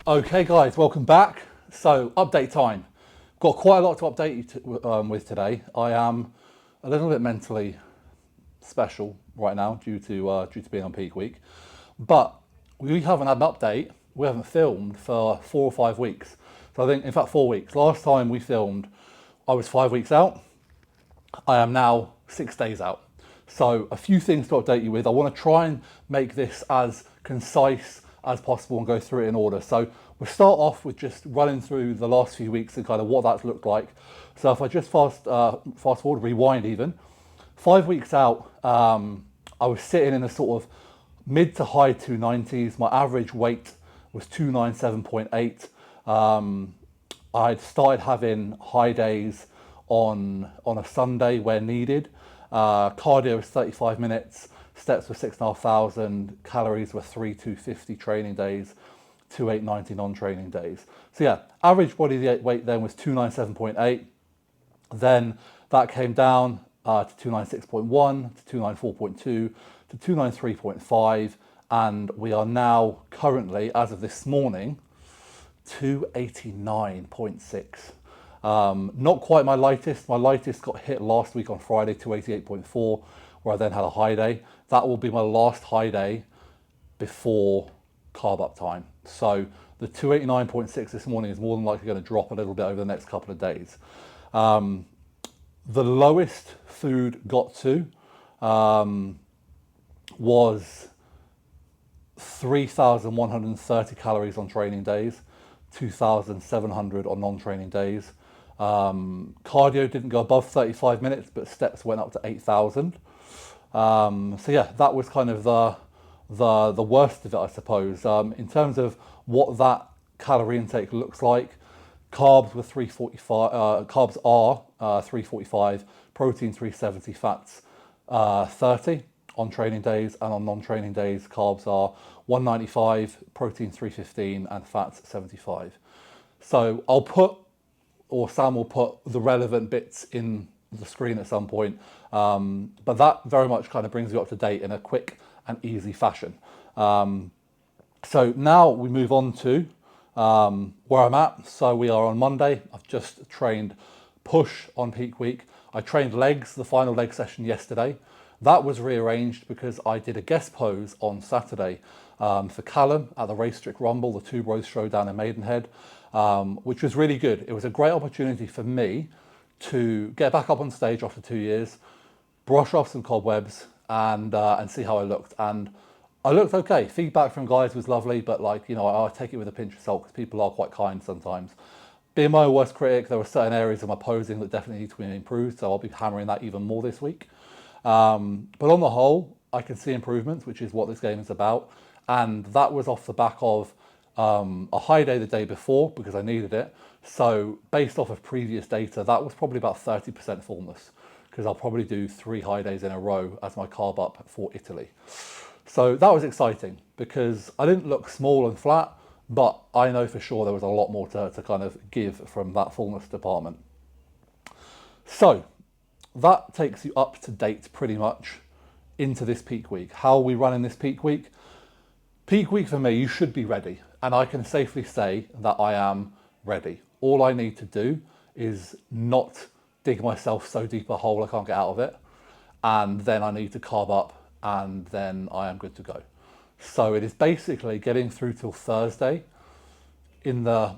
Okay guys, welcome back. So update time. Got quite a lot to update you with today. I am a little bit mentally special right now due to being on peak week, but we haven't had an update. We haven't filmed for 4 or 5 weeks. So I think, in fact, 4 weeks. Last time we filmed, I was 5 weeks out. I am now 6 days out. So a few things to update you with. I want to try and make this as concise as possible and go through it in order. So we'll start off with just running through the last few weeks and kind of what that's looked like. So if I just fast forward, rewind even, 5 weeks out, I was sitting in a sort of mid to high 290s. My average weight was 297.8. I'd started having high days on a Sunday where needed. Cardio was 35 minutes, steps were 6,500, calories were 3,250 training days, 2,890 non-training days. So yeah, average body weight then was 297.8. Then that came down to 296.1, to 294.2, to 293.5, and we are now currently, as of this morning, 289.6. Not quite my lightest. My lightest got hit last week on Friday, 288.4, where I then had a high day. That will be my last high day before carb up time. So the 289.6 this morning is more than likely going to drop a little bit over the next couple of days. The lowest food got to was 3,130 calories on training days, 2,700 on non-training days. Cardio didn't go above 35 minutes, but steps went up to 8,000. So yeah, that was kind of the worst of it, I suppose. In terms of what that calorie intake looks like, carbs were 345. Carbs are 345, protein 370, fats 30 on training days, and on non-training days, carbs are 195, protein 315, and fats 75. So Sam will put the relevant bits in the screen at some point, but that very much kind of brings you up to date in a quick and easy fashion. So now we move on to where I'm at. So we are on Monday. I've just trained push on peak week. I trained legs, the final leg session yesterday. That was rearranged because I did a guest pose on Saturday for Callum at the Race Strict Rumble, the Two Bros Showdown in Maidenhead, which was really good. It was a great opportunity for me to get back up on stage after 2 years, brush off some cobwebs, and see how I looked. And I looked okay. Feedback from guys was lovely, but I take it with a pinch of salt because people are quite kind sometimes. Being my worst critic, there were certain areas of my posing that definitely need to be improved, so I'll be hammering that even more this week. But on the whole, I can see improvements, which is what this game is about. And that was off the back of a high day the day before because I needed it. So based off of previous data, that was probably about 30% fullness because I'll probably do 3 high days in a row as my carb up for Italy. So that was exciting because I didn't look small and flat, but I know for sure there was a lot more to kind of give from that fullness department. So that takes you up to date pretty much into this peak week. How are we running this peak week? Peak week for me, you should be ready. And I can safely say that I am ready. All I need to do is not dig myself so deep a hole I can't get out of it. And then I need to carb up and then I am good to go. So it is basically getting through till Thursday in the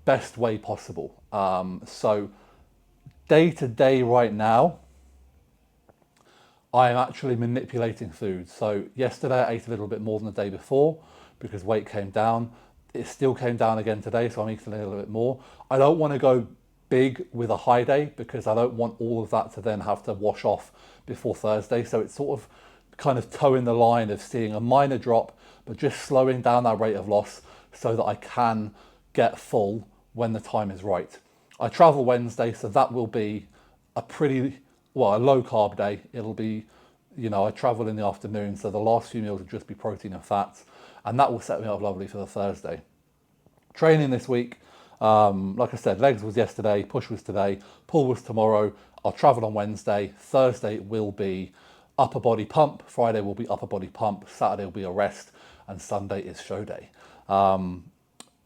best way possible. So day to day right now, I am actually manipulating food. So yesterday I ate a little bit more than the day before because weight came down. It still came down again today, so I'm eating a little bit more. I don't want to go big with a high day because I don't want all of that to then have to wash off before Thursday. So it's sort of kind of towing the line of seeing a minor drop, but just slowing down that rate of loss so that I can get full when the time is right. I travel Wednesday, so that will be a low carb day. It'll be, I travel in the afternoon, so the last few meals will just be protein and fats, and that will set me up lovely for the Thursday. Training this week, like I said, legs was yesterday, push was today, pull was tomorrow. I'll travel on Wednesday. Thursday will be upper body pump. Friday will be upper body pump. Saturday will be a rest, and Sunday is show day.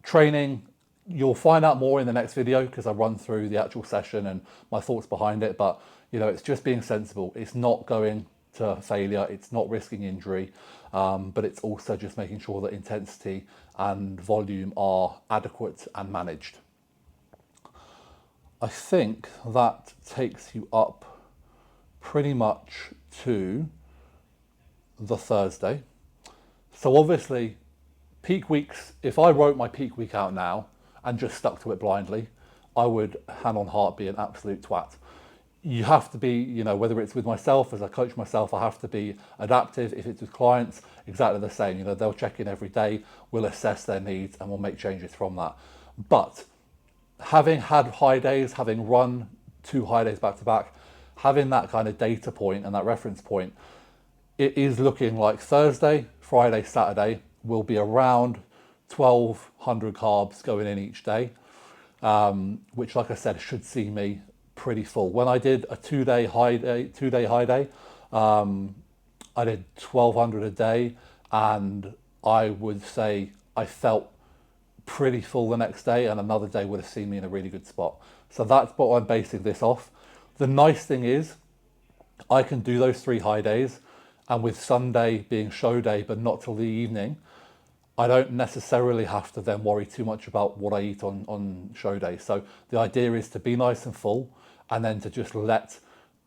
Training, you'll find out more in the next video because I run through the actual session and my thoughts behind it. But it's just being sensible. It's not going to failure. It's not risking injury, but it's also just making sure that intensity and volume are adequate and managed. I think that takes you up pretty much to the Thursday. So obviously, peak weeks, if I wrote my peak week out now and just stuck to it blindly, I would, hand on heart, be an absolute twat. You have to be, whether it's with myself, as I coach myself, I have to be adaptive. If it's with clients, exactly the same. They'll check in every day, we'll assess their needs and we'll make changes from that. But having had high days, having run 2 high days back to back, having that kind of data point and that reference point, it is looking like Thursday, Friday, Saturday will be around 1,200 carbs going in each day, which, like I said, should see me pretty full. When I did a 2-day high day, I did 1,200 a day, and I would say I felt pretty full the next day, and another day would have seen me in a really good spot. So that's what I'm basing this off. The nice thing is I can do those 3 high days, and with Sunday being show day but not till the evening, I don't necessarily have to then worry too much about what I eat on show day. So the idea is to be nice and full, and then to just let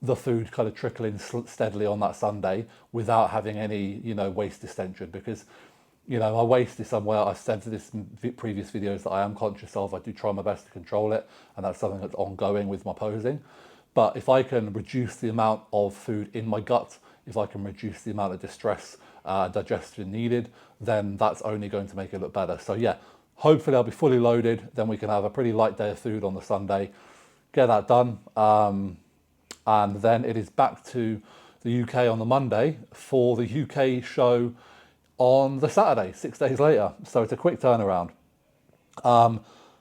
the food kind of trickle in steadily on that Sunday without having any waste distension, because my waste is somewhere, I've said to this in previous videos, that I am conscious of. I do try my best to control it, and that's something that's ongoing with my posing. But if I can reduce the amount of food in my gut, if I can reduce the amount of distress, digestion needed, then that's only going to make it look better. So yeah, hopefully I'll be fully loaded, then we can have a pretty light day of food on the Sunday, get that done, and then it is back to the UK on the Monday for the UK show on the Saturday, 6 days later. So it's a quick turnaround.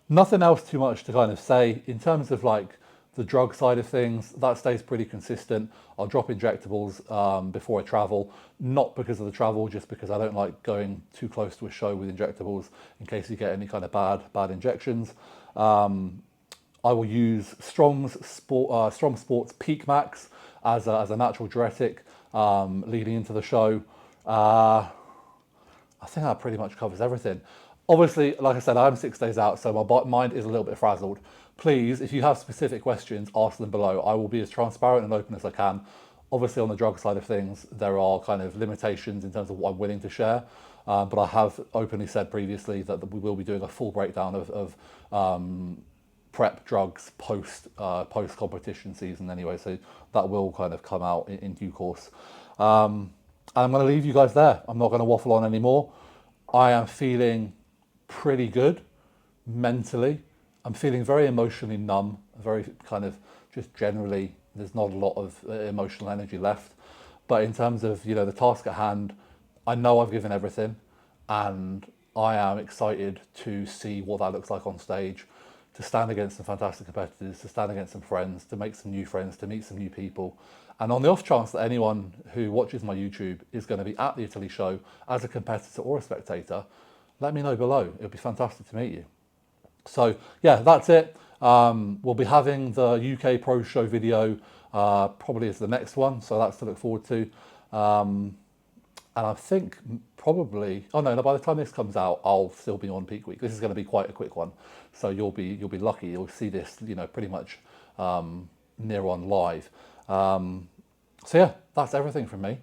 Nothing else too much to kind of say in terms of like the drug side of things. That stays pretty consistent. I'll drop injectables before I travel, not because of the travel, just because I don't like going too close to a show with injectables in case you get any kind of bad injections. I will use Strong Sports Peak Max as a natural diuretic leading into the show. I think that pretty much covers everything. Obviously, like I said, I'm 6 days out, so my mind is a little bit frazzled. Please, if you have specific questions, ask them below. I will be as transparent and open as I can. Obviously, on the drug side of things, there are kind of limitations in terms of what I'm willing to share. But I have openly said previously that we will be doing a full breakdown of prep drugs post competition season anyway. So that will kind of come out in due course. And I'm going to leave you guys there. I'm not going to waffle on anymore. I am feeling pretty good mentally. I'm feeling very emotionally numb, very kind of just generally, there's not a lot of emotional energy left. But in terms of, the task at hand, I know I've given everything, and I am excited to see what that looks like on stage, to stand against some fantastic competitors, to stand against some friends, to make some new friends, to meet some new people. And on the off chance that anyone who watches my YouTube is going to be at the Italy show as a competitor or a spectator, let me know below. It would be fantastic to meet you. So yeah, that's it. We'll be having the UK Pro Show video probably as the next one, so that's to look forward to. And I think probably, by the time this comes out, I'll still be on peak week. This is going to be quite a quick one, so you'll be lucky. You'll see this, pretty much near on live. So yeah, that's everything from me.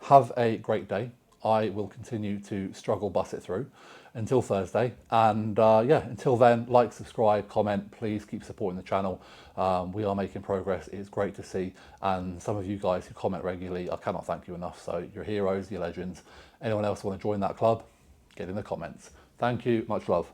Have a great day. I will continue to struggle bus it through until Thursday, and until then, like, subscribe, comment, please keep supporting the channel. We are making progress. It's great to see, and some of you guys who comment regularly, I cannot thank you enough. So you're heroes, you're legends. Anyone else want to join that club, get in the comments. Thank you, much love.